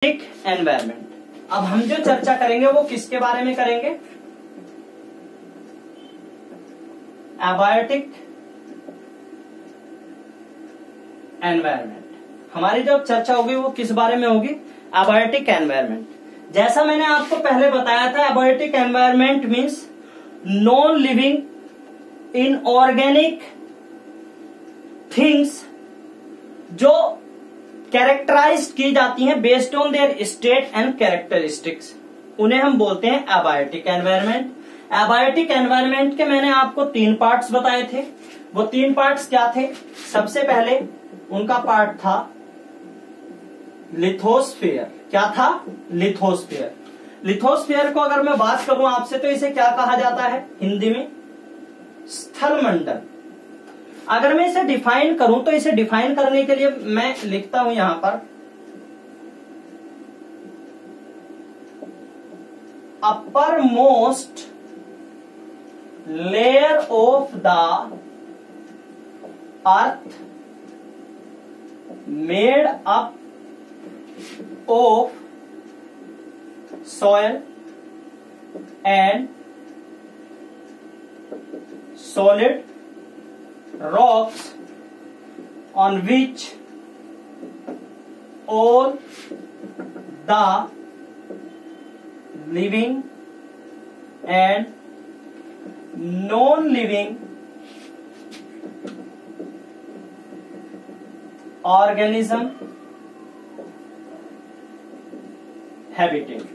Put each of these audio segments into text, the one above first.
Environment. अब हम जो चर्चा करेंगे वो किसके बारे में करेंगे? Abiotic environment. हमारी जो चर्चा होगी वो किस बारे में होगी? Abiotic environment. जैसा मैंने आपको पहले बताया था, abiotic environment means non living inorganic things जो कैरेक्टराइज की जाती हैं based on their state and characteristics, उन्हें हम बोलते हैं एबायोटिक एनवायरमेंट। एबायोटिक एनवायरमेंट के मैंने आपको 3 पार्ट्स बताए थे। वो 3 पार्ट्स क्या थे? सबसे पहले उनका पार्ट था लिथोस्फीयर। क्या था? लिथोस्फीयर। लिथोस्फीयर को अगर मैं बात करूं आपसे तो इसे क्या कहा जाता है हिंदी में? स्थल मंडल। अगर मैं इसे डिफाइन करूं तो इसे डिफाइन करने के लिए मैं लिखता हूं यहां पर upper most layer of the earth made up of soil and solid rocks on which all the living and non-living organism habitat।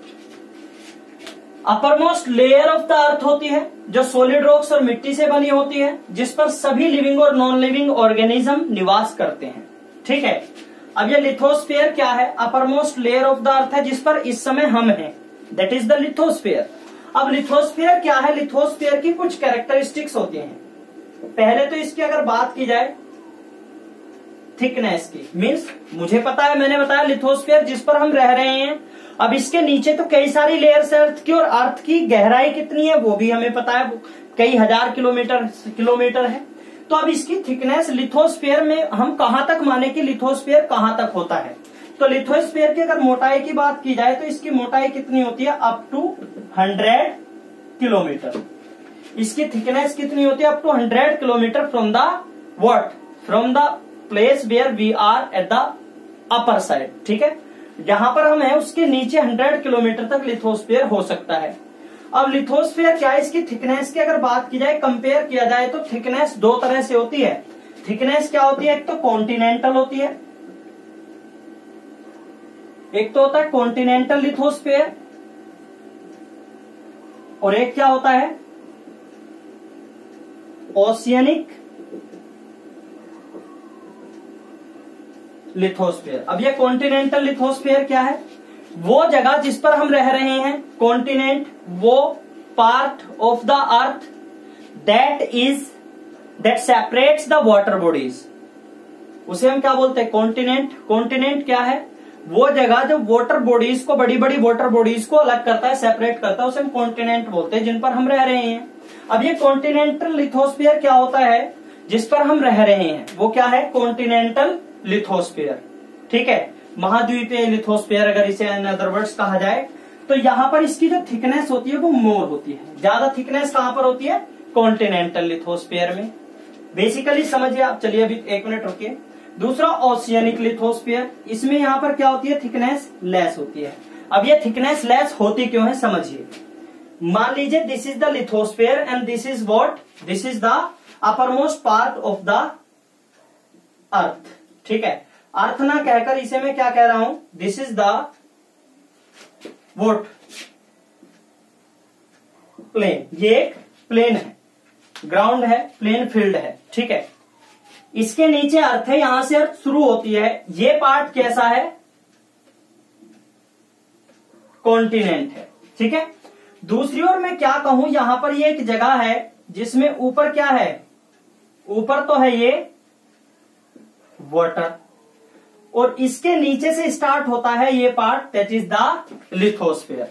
Uppermost layer of the earth होती है जो सॉलिड रॉक्स और मिट्टी से बनी होती है, जिस पर सभी लिविंग और नॉन लिविंग ऑर्गेनिज्म निवास करते हैं। ठीक है। अब ये लिथोस्फीयर क्या है? Uppermost layer of the earth है जिस पर इस समय हम हैं, दैट इज द लिथोस्फीयर। अब लिथोस्फीयर क्या है? लिथोस्फीयर की कुछ कैरेक्टरिस्टिक्स होती हैं। पहले तो इसकी अगर बात की जाए थिकनेस की, मीन्स मुझे पता है, मैंने बताया लिथोस्फीयर जिस पर हम रह रहे हैं। अब इसके नीचे तो कई सारी लेयर्स है अर्थ की, और अर्थ की गहराई कितनी है वो भी हमें पता है, कई हजार किलोमीटर है। तो अब इसकी थिकनेस लिथोस्फीयर में हम कहां तक माने कि लिथोस्फीयर कहां तक होता है? तो लिथोस्फीयर की अगर मोटाई की बात की जाए तो इसकी मोटाई कितनी होती है? Up to 100 kilometre. इसकी थिकनेस कितनी होती है? Up to 100 kilometre from the what? From the place where we are at the upper side. ठीक है। जहां पर हम हैं उसके नीचे 100 किलोमीटर तक लिथोस्फीयर हो सकता है। अब लिथोस्फीयर क्या है? इसकी थिकनेस की अगर बात की जाए, कंपेयर किया जाए तो थिकनेस 2 तरह से होती है। थिकनेस क्या होती है? एक तो कॉन्टिनेंटल होती है, एक तो होता है कॉन्टिनेंटल लिथोस्फीयर, और एक क्या होता है? Oceanic lithosphere. अब ये कॉन्टिनेंटल लिथोस्फीयर क्या है? वो जगह जिस पर हम रह रहे हैं, कॉन्टिनेंट, वो part of the earth that separates the water bodies, उसे हम क्या बोलते हैं? कॉन्टिनेंट। कॉन्टिनेंट क्या है? वो जगह जो वाटर बॉडीज को, बड़ी बड़ी वाटर बॉडीज को अलग करता है, सेपरेट करता है, उसे हम कॉन्टिनेंट बोलते हैं, जिन पर हम रह रहे हैं। अब ये कॉन्टिनेंटल लिथोस्फीयर क्या होता है? जिस पर हम रह रहे हैं वो क्या है? Continental lithosphere. ठीक है। महाद्वीपीय लिथोस्फीयर अगर इसे इन अदर वर्ड्स कहा जाए तो यहां पर इसकी जो थिकनेस होती है वो मोर होती है। ज्यादा थिकनेस कहां पर होती है? कॉन्टिनेंटल लिथोस्फीयर में। बेसिकली समझिए आप। चलिए अभी 1 मिनट रुकिए। दूसरा ओशियनिक लिथोस्फीयर, इसमें यहां पर क्या होती है? थिकनेस लेस होती है। अब ये थिकनेस लेस होती क्यों है समझिए। मान लीजिए this is the lithosphere and this is what? This is the uppermost part of the earth. ठीक है। अर्थ ना कहकर इसे मैं क्या कह रहा हूं? This is the vote plane. ये एक प्लेन है, ग्राउंड है, प्लेन फील्ड है। ठीक है। इसके नीचे अर्थ है, यहां से अर्थ शुरू होती है। ये पार्ट कैसा है? कॉन्टिनेंट है। ठीक है। दूसरी ओर मैं क्या कहूं, यहां पर ये एक जगह है जिसमें ऊपर क्या है? ऊपर तो है ये वाटर, और इसके नीचे से स्टार्ट होता है ये part, that is the lithosphere.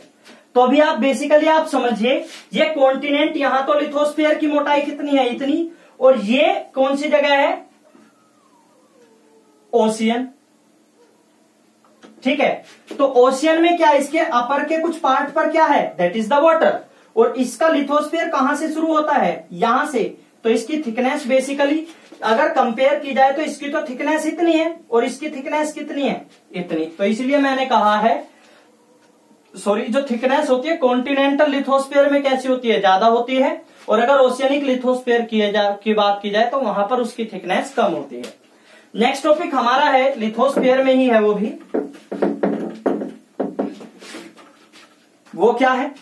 तो अभी आप बेसिकली आप समझिए, ये कॉन्टिनेंट, यहां तो लिथोस्फीयर की मोटाई कितनी है? इतनी। और ये कौन सी जगह है? ओशियन। ठीक है। तो ओशियन में क्या, इसके अपर के कुछ पार्ट पर क्या है, दैट इज द वाटर। और इसका लिथोस्फीयर कहां से शुरू होता है, यहां से। तो इसकी थिकनेस बेसिकली अगर कंपेयर की जाए तो इसकी तो थिकनेस इतनी है और इसकी थिकनेस कितनी है, इतनी। तो इसलिए मैंने कहा है, सॉरी, जो थिकनेस होती है कॉन्टिनेंटल लिथोस्फीयर में कैसी होती है, ज्यादा होती है। और अगर ओशियनिक लिथोस्फीयर की बात की जाए तो वहां पर उसकी थिकनेस कम होती है। नेक्स्ट टॉपिक हमारा है, लिथोस्फीयर में ही है वो भी। वो क्या है,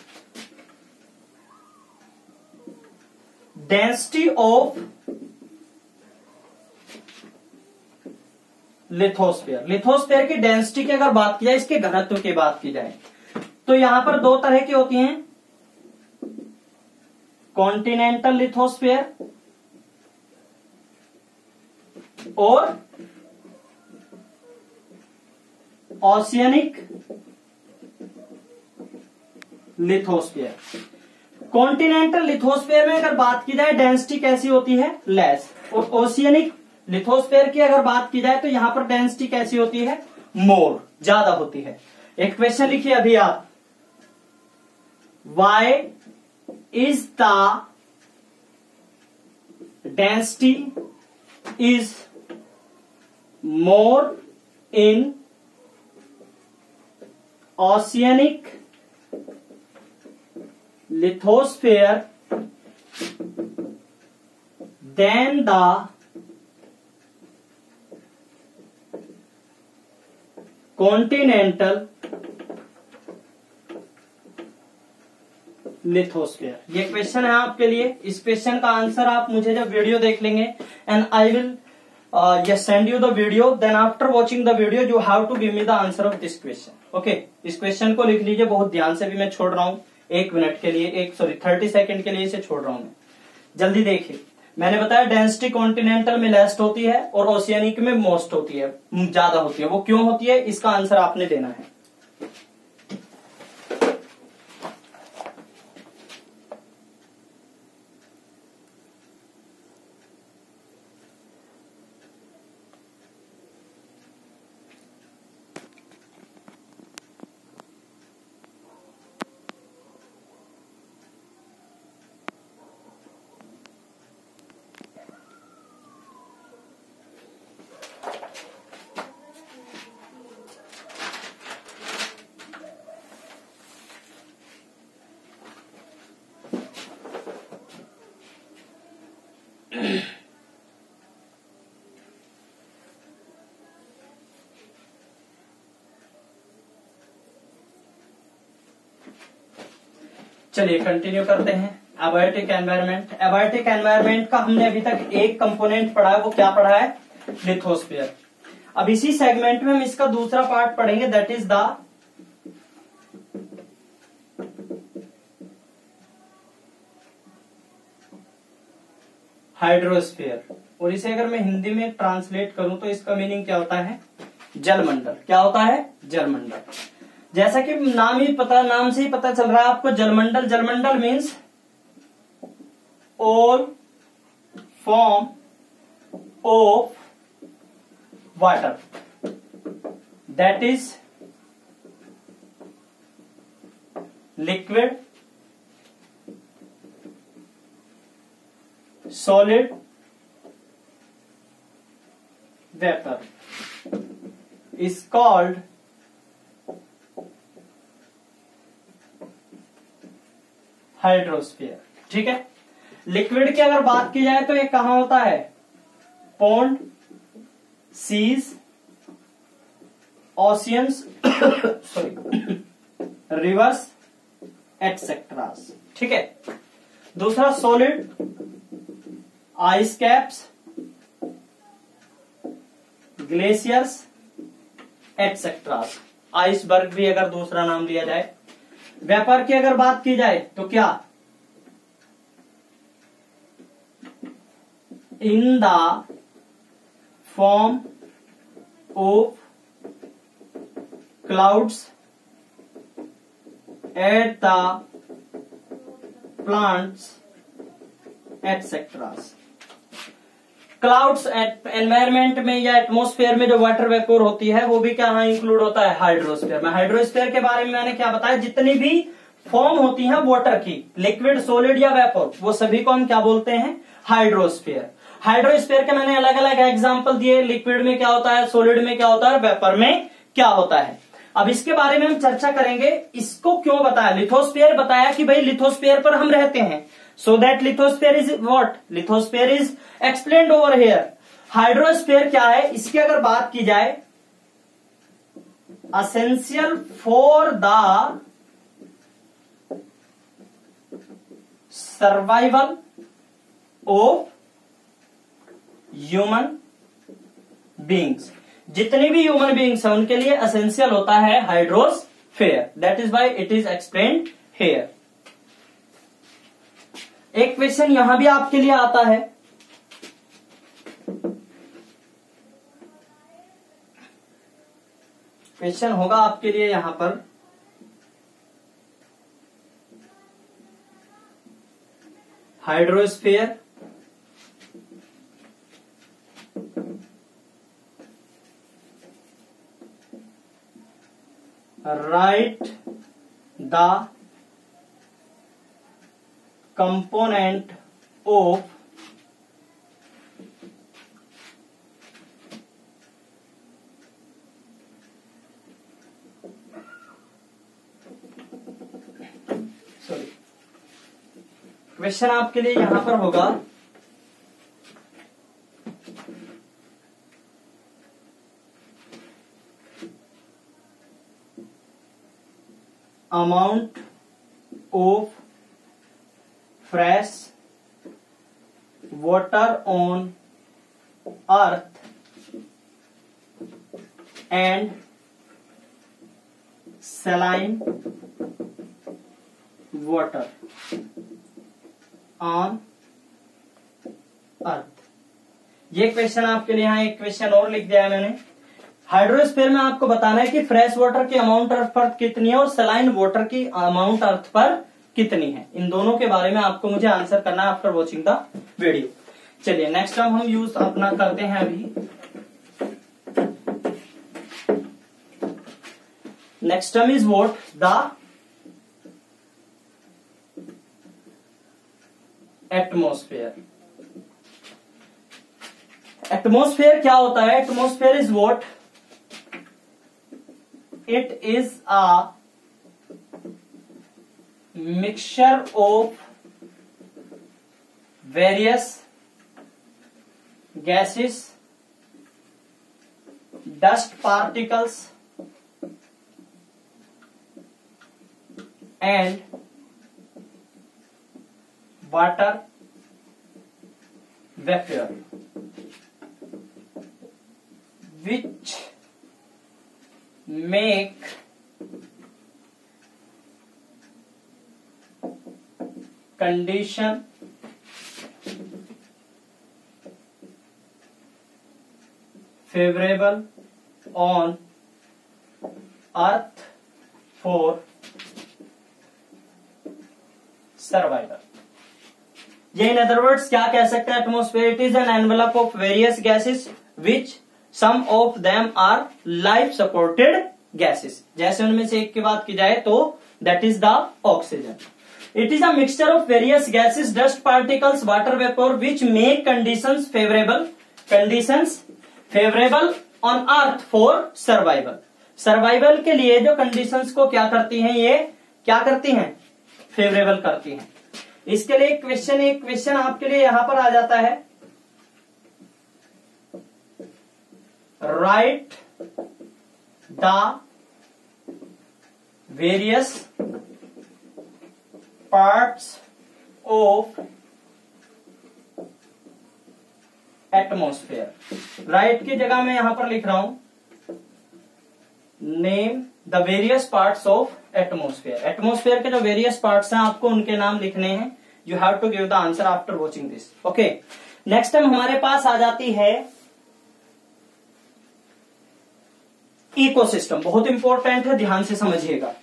डेंसिटी ऑफ लिथोस्फीयर। लिथोस्फीयर की डेंसिटी की अगर बात की जाए, इसके घनत्व की बात की जाए, तो यहां पर दो तरह की होती हैं, कॉन्टिनेंटल लिथोस्फीयर और ओशियनिक लिथोस्फीयर। कॉन्टिनेंटल लिथोस्फीयर में अगर बात की जाए डेंसिटी कैसी होती है, लेस। और ओशियनिक लिथोस्फीयर की अगर बात की जाए तो यहां पर डेंसिटी कैसी होती है, मोर, ज्यादा होती है। एक क्वेश्चन लिखिए अभी आप, why is the density is more in oceanic lithosphere than the continental lithosphere. ये क्वेश्चन है आपके लिए। इस क्वेश्चन का आंसर आप मुझे जब वीडियो देख लेंगे, and I will send you the video, then after watching the video you have to give me the answer of this question. Okay, इस क्वेश्चन को लिख लीजिए बहुत ध्यान से। भी मैं छोड़ रहा हूं 1 मिनट के लिए, 30 सेकंड के लिए इसे छोड़ रहा हूं मैं। जल्दी देखिए, मैंने बताया डेंसिटी कॉन्टिनेंटल में लेस्ट होती है और ओशियनिक में मोस्ट होती है, ज्यादा होती है। वो क्यों होती है, इसका आंसर आपने देना है। चलिए कंटिन्यू करते हैं। Abiotic environment. एबायोटिक एनवायरनमेंट का हमने अभी तक एक कंपोनेंट पढ़ा है, वो क्या पढ़ा है, लिथोस्फीयर। अब इसी सेगमेंट में हम इसका दूसरा पार्ट पढ़ेंगे, दैट इज द हाइड्रोस्फीयर। और इसे अगर मैं हिंदी में ट्रांसलेट करूं तो इसका मीनिंग क्या होता है, जलमंडल। क्या होता है, जलमंडल। जैसा कि नाम से ही पता चल रहा है आपको, जलमंडल। जलमंडल means all form of water that is liquid, solid, vapour is called hydrosphere. ठीक है। लिक्विड की अगर बात की जाए तो ये कहां होता है, pond, seas, oceans, sorry, rivers, etcetera. ठीक है। दूसरा solid, ice caps, glaciers, etcetera. Iceberg भी अगर दूसरा नाम लिया जाए। वेपर की अगर बात की जाए तो क्या, in the form of clouds at the plants etcetera. Clouds environment में या एटमोस्फेयर में जो वाटर वेपोर होती है वो भी क्या इंक्लूड होता है, हाइड्रोस्फीयर में। हाइड्रोस्फीयर के बारे में मैंने क्या बताया, जितनी भी फॉर्म होती है वाटर की, लिक्विड, सॉलिड या वेपोर, वो सभी को हम क्या बोलते हैं, हाइड्रोस्फीयर। हाइड्रोस्फीयर के मैंने अलग अलग एग्जांपल दिए, लिक्विड में क्या होता है, सॉलिड में क्या होता है, वेपर में क्या होता है। अब इसके बारे में हम चर्चा करेंगे, इसको क्यों बताया, लिथोस्फीयर बताया कि भाई लिथोस्फीयर पर हम रहते हैं, so that lithosphere is what, lithosphere is explained over here. Hydrosphere क्या है, इसकी अगर बात की जाए, essential for the survival of human beings, जितने भी ह्यूमन बीइंग्स हैं उनके लिए एसेंशियल होता है hydrosphere, that is why it is explained here. एक क्वेश्चन यहां भी आपके लिए आता है, क्वेश्चन होगा आपके लिए यहां पर, hydrosphere write the component of question आपके लिए यहां पर होगा, amount of fresh water on earth and saline water on अर्थ। ये क्वेश्चन आपके लिए, यहां एक क्वेश्चन और लिख दिया है मैंने। हाइड्रोस्फीयर में आपको बताना है कि फ्रेश वाटर की अमाउंट अर्थ पर कितनी है और सलाइन वाटर की अमाउंट अर्थ पर कितनी है, इन दोनों के बारे में आपको मुझे आंसर करना है आफ्टर वॉचिंग द वीडियो। चलिए नेक्स्ट टर्म हम यूज अपना करते हैं अभी। Next term is what, the atmosphere. Atmosphere क्या होता है, atmosphere is what, it is a mixture of various gases, dust particles and water vapor which make condition favorable on earth for survival। ये in other words क्या कह सकते हैं, atmosphere it is an envelope of various gases which some of them are life supported gases. जैसे उनमें से एक की बात की जाए तो that is the oxygen. It is a mixture of various gases, dust particles, water vapour which make conditions favourable on earth for survival. Survival के लिए जो कंडीशंस को क्या करती हैं, ये क्या करती हैं, फेवरेबल करती हैं। इसके लिए एक क्वेश्चन आपके लिए यहां पर आ जाता है, right the various parts of atmosphere. Right की जगह मैं यहां पर लिख रहा हूं, name the various parts of atmosphere. Atmosphere के जो वेरियस पार्ट्स हैं आपको उनके नाम लिखने हैं। You have to give the answer after watching this. Okay, next time हमारे पास आ जाती है इकोसिस्टम। बहुत इंपॉर्टेंट है, ध्यान से समझिएगा।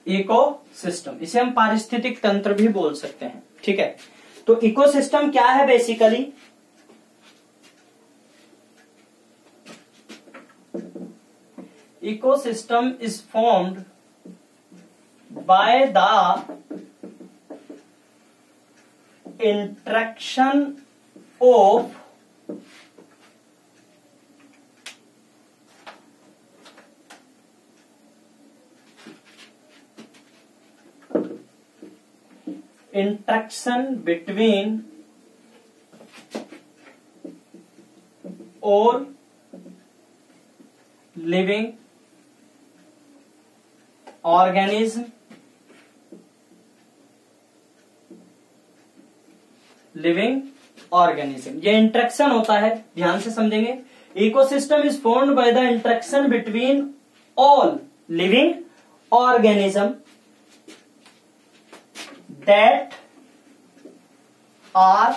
इकोसिस्टम, इसे हम पारिस्थितिक तंत्र भी बोल सकते हैं। ठीक है, तो इकोसिस्टम क्या है basically? Ecosystem is formed by the interaction of between all living organism, ये इंटरेक्शन होता है, ध्यान से समझेंगे। Ecosystem is formed by the interaction between all living organism that are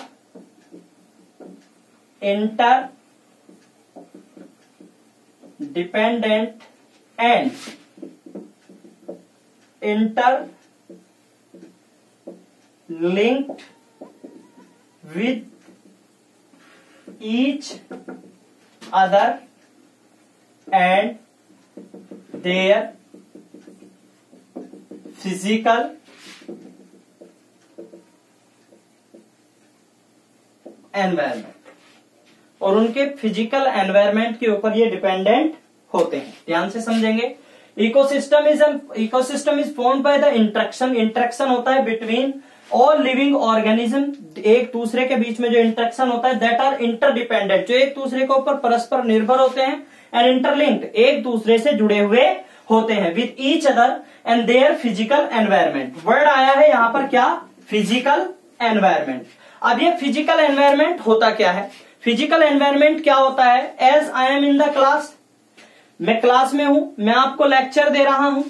interdependent and interlinked with each other and their physical environment, और उनके physical environment के ऊपर ये डिपेंडेंट होते हैं। ध्यान से समझेंगे। Ecosystem is formed by the interaction, interaction होता है बिटवीन ऑल लिविंग ऑर्गेनिज्म, एक दूसरे के बीच में जो इंटरेक्शन होता है, दैट आर इंटरडिपेंडेंट, जो एक दूसरे के ऊपर परस्पर निर्भर होते हैं, एंड इंटरलिंक्ड, एक दूसरे से जुड़े हुए होते हैं, with each other and their physical environment. Word आया है यहां पर क्या? Physical environment. अब ये फिजिकल एनवायरमेंट होता क्या है? फिजिकल एनवायरमेंट क्या होता है? As I am in the class, मैं क्लास में हूं, मैं आपको लेक्चर दे रहा हूं,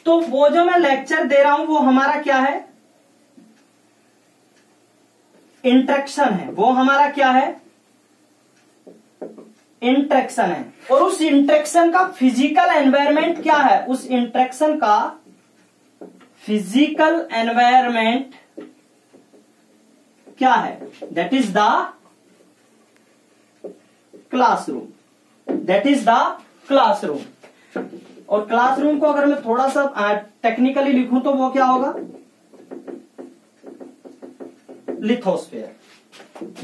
तो वो जो मैं लेक्चर दे रहा हूं वो हमारा क्या है? इंटरेक्शन है। वो हमारा क्या है? इंटरेक्शन है। और उस इंटरेक्शन का फिजिकल एनवायरमेंट क्या है? उस इंटरेक्शन का फिजिकल एनवायरमेंट क्या है? That is the classroom, that is the classroom. और क्लासरूम को अगर मैं थोड़ा सा टेक्निकली लिखूं तो वो क्या होगा? लिथोस्फेयर,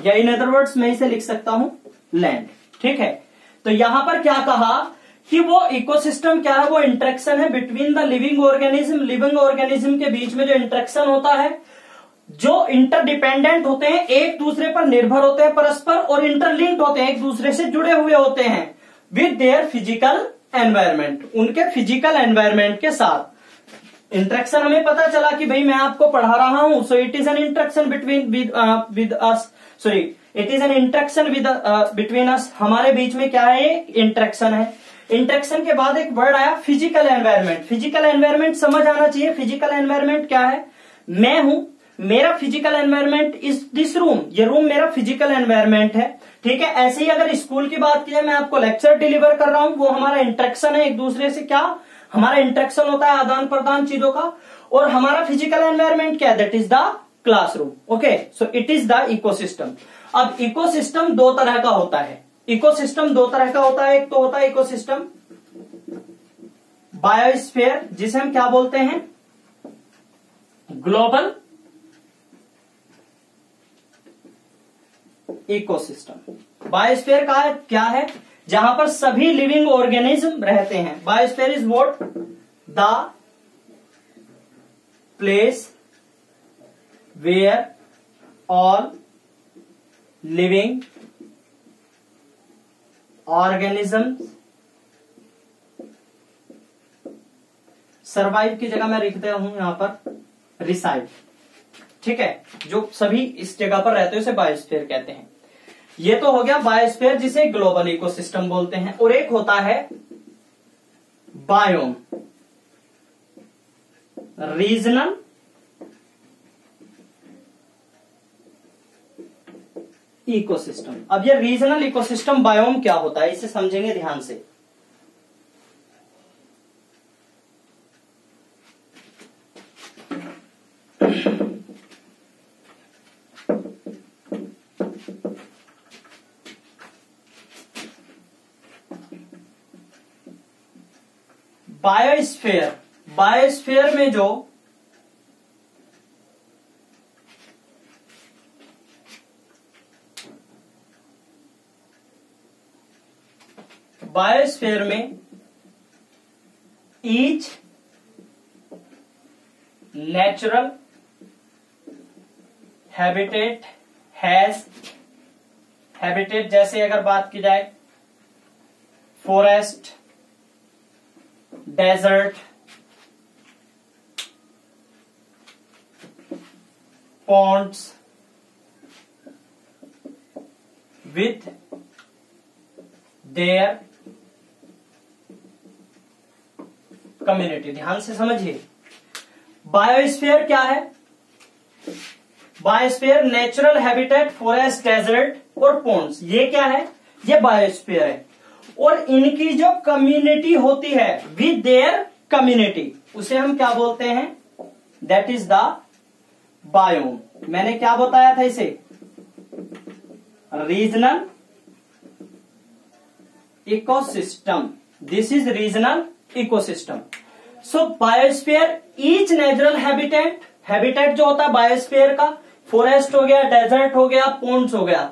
या इन अदर वर्ड्स मैं इसे लिख सकता हूं लैंड। ठीक है, तो यहां पर क्या कहा कि वो इकोसिस्टम क्या है? वो इंटरेक्शन है between the living organism, living organism के बीच में जो इंटरेक्शन होता है, जो इंटरडिपेंडेंट होते हैं, एक दूसरे पर निर्भर होते हैं परस्पर, और इंटरलिंक्ड होते हैं, एक दूसरे से जुड़े हुए होते हैं, विद देयर फिजिकल एनवायरमेंट, उनके फिजिकल एनवायरमेंट के साथ। इंटरेक्शन हमें पता चला कि भाई मैं आपको पढ़ा रहा हूं, सो it is N interaction between with us, sorry it is N interaction with between us, हमारे बीच में क्या है? ये इंटरेक्शन है। इंटरेक्शन के बाद एक वर्ड आया फिजिकल एनवायरमेंट। फिजिकल एनवायरमेंट समझ आना चाहिए। फिजिकल एनवायरमेंट क्या है? मैं हूं, मेरा physical environment is this room, ये रूम मेरा फिजिकल एनवायरमेंट है। ठीक है, ऐसे ही अगर स्कूल की बात की जाए, मैं आपको लेक्चर डिलीवर कर रहा हूं, वो हमारा इंटरेक्शन है एक दूसरे से। क्या हमारा इंटरेक्शन होता है? आदान प्रदान चीजों का। और हमारा फिजिकल एनवायरमेंट क्या है? That is the classroom. Okay, so it is the ecosystem. अब इकोसिस्टम दो तरह का होता है। इकोसिस्टम दो तरह का होता है। एक तो होता है इकोसिस्टम बायोस्फीयर, जिसे हम क्या बोलते हैं? Global ecosystem. बायोस्फीयर का क्या है? जहां पर सभी लिविंग ऑर्गेनिज्म रहते हैं। Biosphere is what? The place where all living organism survive की जगह मैं लिखता हूं यहां पर रिसाइड। ठीक है, जो सभी इस जगह पर रहते हैं उसे बायोस्फीयर कहते हैं। ये तो हो गया बायोस्फीयर, जिसे ग्लोबल इकोसिस्टम बोलते हैं। और एक होता है बायोम, रीजनल इकोसिस्टम। अब ये रीजनल इकोसिस्टम बायोम क्या होता है, इसे समझेंगे ध्यान से। बायोस्फीयर, बायोस्फीयर में जो बायोस्फीयर में each natural habitat has, habitat जैसे अगर बात की जाए forest, desert, ponds with their community. ध्यान से समझिए, बायोस्फीयर क्या है? Biosphere natural habitat, forest, desert और पॉन्ड्स, ये क्या है? ये बायोस्फीयर है। और इनकी जो कम्युनिटी होती है विद देयर कम्युनिटी, उसे हम क्या बोलते हैं? That is the biome. मैंने क्या बताया था इसे? Regional ecosystem. This is regional ecosystem. So biosphere each natural habitat, habitat जो होता है बायोस्फीयर का, फॉरेस्ट हो गया, डेजर्ट हो गया, पॉन्ड्स हो गया।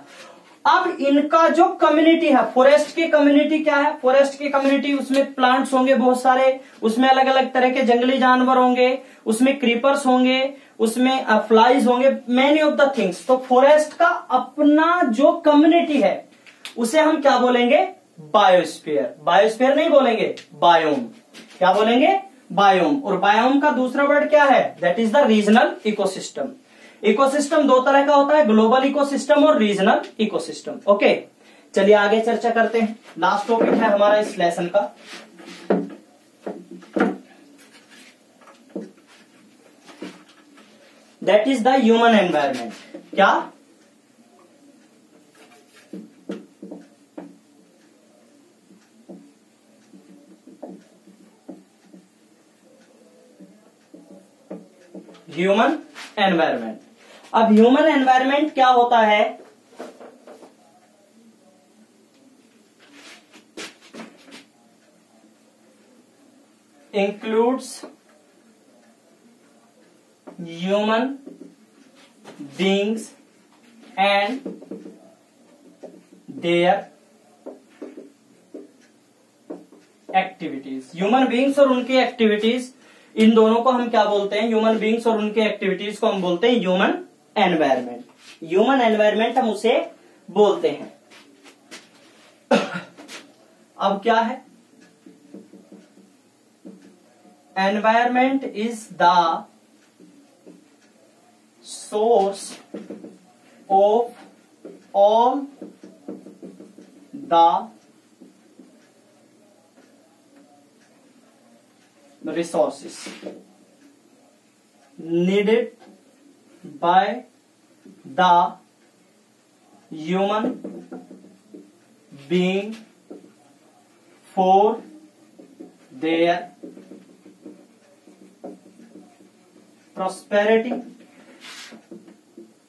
अब इनका जो कम्युनिटी है, फॉरेस्ट की कम्युनिटी क्या है? फॉरेस्ट की कम्युनिटी, उसमें प्लांट्स होंगे बहुत सारे, उसमें अलग अलग तरह के जंगली जानवर होंगे, उसमें क्रीपर्स होंगे, उसमें फ्लाइज होंगे, मेनी ऑफ द थिंग्स। तो फॉरेस्ट का अपना जो कम्युनिटी है उसे हम क्या बोलेंगे? बायोस्फीयर। बायोस्फीयर नहीं बोलेंगे, बायोम। क्या बोलेंगे? बायोम। और बायोम का दूसरा वर्ड क्या है? That is the regional ecosystem. Ecosystem दो तरह का होता है, ग्लोबल इकोसिस्टम और रीजनल इकोसिस्टम। ओके, चलिए आगे चर्चा करते हैं। लास्ट टॉपिक है हमारा इस लेसन का, that is the human environment. क्या? Human environment. अब ह्यूमन एनवायरमेंट क्या होता है? Includes human beings and their activities. Human beings और उनकी एक्टिविटीज, इन दोनों को हम क्या बोलते हैं? ह्यूमन बीइंग्स और उनके एक्टिविटीज को हम बोलते हैं ह्यूमन एनवायरमेंट। ह्यूमन एनवायरमेंट हम उसे बोलते हैं। अब क्या है? Environment is the source of all the resources needed by the human being for their prosperity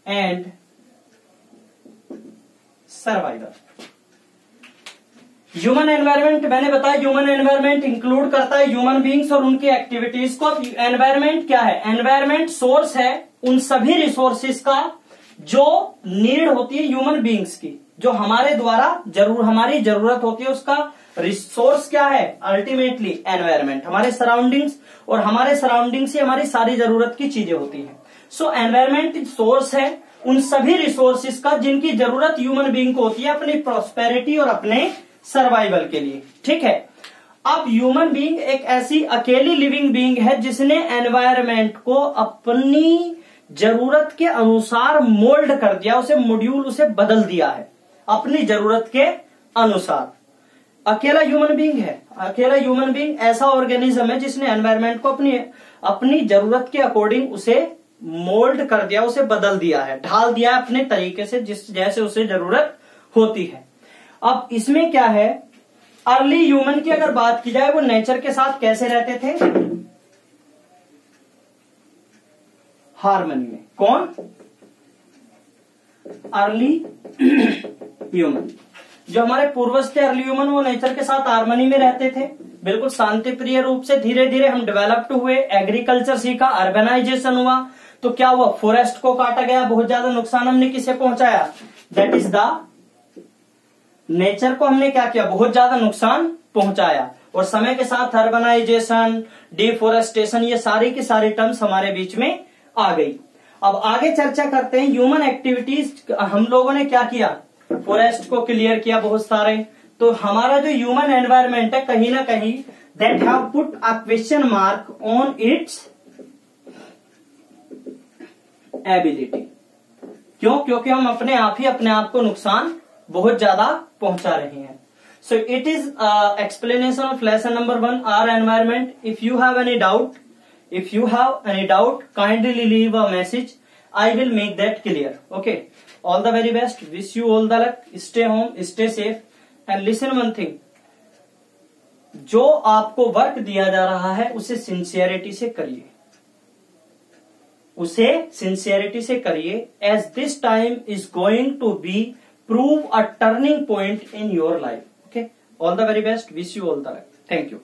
and survival। Human environment मैंने बताया, ह्यूमन एनवायरमेंट इंक्लूड करता है ह्यूमन बीइंग्स और उनकी एक्टिविटीज को। एनवायरमेंट क्या है? एनवायरमेंट सोर्स है उन सभी रिसोर्सेज का जो नीड होती है ह्यूमन बीइंग्स की, जो हमारे द्वारा हमारी जरूरत होती है, उसका रिसोर्स क्या है? अल्टीमेटली एनवायरमेंट, हमारे सराउंडिंग्स, और हमारे सराउंडिंग से हमारी सारी जरूरत की चीजें होती हैं। सो एनवायरमेंट सोर्स है उन सभी रिसोर्सेज का जिनकी जरूरत ह्यूमन बीइंग को होती है अपनी प्रॉस्पेरिटी और अपने सर्वाइवल के लिए। ठीक है। अब ह्यूमन बीइंग एक ऐसी अकेली लिविंग बीइंग है जिसने एनवायरमेंट को अपनी जरूरत के अनुसार मोल्ड कर दिया, उसे मॉड्यूल, उसे बदल दिया है अपनी जरूरत के अनुसार। अकेला ह्यूमन बीइंग है, अकेला ह्यूमन बीइंग ऐसा ऑर्गेनिज्म है जिसने एनवायरमेंट को अपनी जरूरत के अकॉर्डिंग उसे मोल्ड कर दिया, उसे बदल दिया है, ढाल दिया है अपने तरीके से, जिस जैसे उसे जरूरत होती है। अब इसमें क्या है, अर्ली ह्यूमन की अगर बात की जाए, वो नेचर के साथ कैसे रहते थे, हार्मनी में। कौन, अर्ली ह्यूमन। जो हमारे पूर्वज थे अर्ली ह्यूमन, वो नेचर के साथ हार्मनी में रहते थे, बिल्कुल शांति प्रिय रूप से। धीरे धीरे हम डेवलप्ड हुए, एग्रीकल्चर सीखा, अर्बनाइजेशन हुआ, तो क्या हुआ, फॉरेस्ट को काटा गया, बहुत ज्यादा नुकसान हमने किसे पहुंचाया, दैट इज द नेचर को हमने क्या किया, बहुत ज्यादा नुकसान पहुंचाया। और समय के साथ अर्बनाइजेशन, डिफोरेस्टेशन, ये सारी की सारी टर्म्स हमारे बीच में आ गई। अब आगे चर्चा करते हैं ह्यूमन एक्टिविटीज। हम लोगों ने क्या किया, फॉरेस्ट को क्लियर किया बहुत सारे। तो हमारा जो ह्यूमन एनवायरमेंट है, कहीं ना कहीं that have put a question mark on its ability. क्यों, क्योंकि हम अपने आप को नुकसान बहुत ज्यादा पहुंचा रहे हैं। So it is explanation of lesson number 1, our environment. If you have any doubt kindly leave a message, I will make that clear. Okay, all the very best, wish you all the luck, stay home, stay safe and listen one thing, जो आपको work दिया जा रहा है उसे sincerity से करिए, as this time is going to be prove a turning point in your life. Okay, all the very best, wish you all the luck, thank you.